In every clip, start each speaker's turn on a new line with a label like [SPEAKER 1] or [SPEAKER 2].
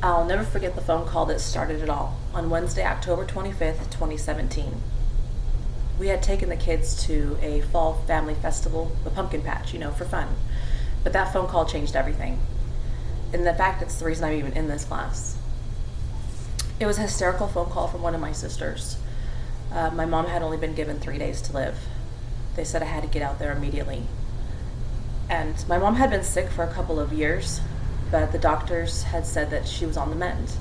[SPEAKER 1] I'll never forget the phone call that started it all. On Wednesday, October 25th, 2017. We had taken the kids to a fall family festival, the pumpkin patch, for fun. But that phone call changed everything. And the fact it's the reason I'm even in this class. It was a hysterical phone call from one of my sisters. My mom had only been given 3 days to live. They said I had to get out there immediately. And my mom had been sick for a couple of years, but the doctors had said that she was on the mend.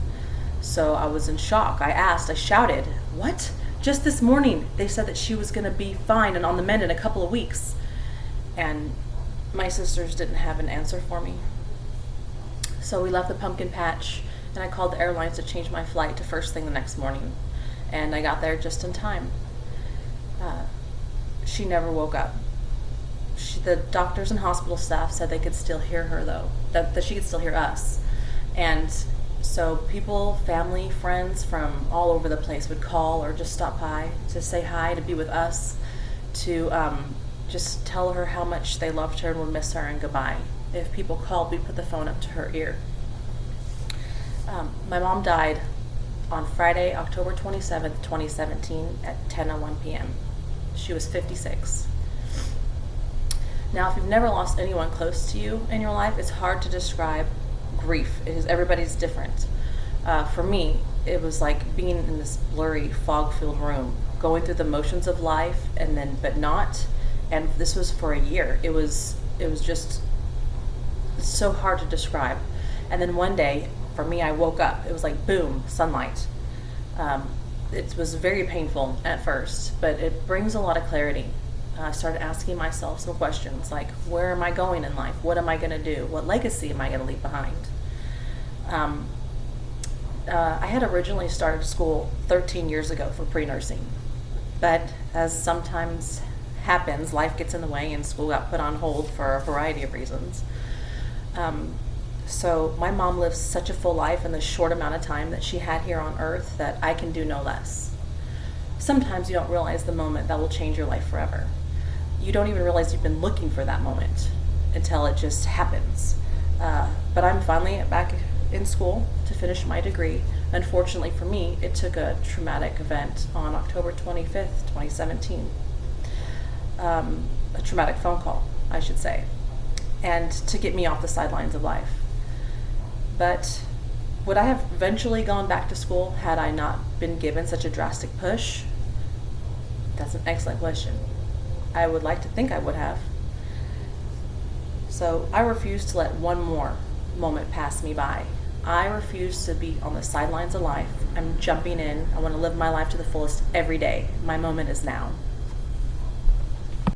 [SPEAKER 1] So I was in shock. I shouted, "What? Just this morning they said that she was going to be fine and on the mend in a couple of weeks." And my sisters didn't have an answer for me. So we left the pumpkin patch, and I called the airlines to change my flight to first thing the next morning. And I got there just in time. She never woke up. The doctors and hospital staff said they could still hear her, though, that she could still hear us. And so people, family, friends from all over the place would call or just stop by to say hi, to be with us, to just tell her how much they loved her and would miss her and goodbye. If people called, we put the phone up to her ear. My mom died on Friday, October 27th, 2017 at 10:01 p.m. She was 56. Now, if you've never lost anyone close to you in your life, it's hard to describe grief. Everybody's different. For me, it was like being in this blurry, fog-filled room, going through the motions of life, but not. And this was for a year. It was just so hard to describe. And then one day, for me, I woke up. It was like boom, sunlight. It was very painful at first, but it brings a lot of clarity. I started asking myself some questions like, where am I going in life? What am I going to do? What legacy am I going to leave behind? I had originally started school 13 years ago for pre-nursing, but as sometimes happens, life gets in the way and school got put on hold for a variety of reasons. So my mom lived such a full life in the short amount of time that she had here on earth that I can do no less. Sometimes you don't realize the moment that will change your life forever. You don't even realize you've been looking for that moment until it just happens. But I'm finally back in school to finish my degree. Unfortunately for me, it took a traumatic event on October 25th, 2017. A traumatic phone call, I should say, and to get me off the sidelines of life. But would I have eventually gone back to school had I not been given such a drastic push? That's an excellent question. I would like to think I would have. So I refuse to let one more moment pass me by. I refuse to be on the sidelines of life. I'm jumping in. I want to live my life to the fullest every day. My moment is now.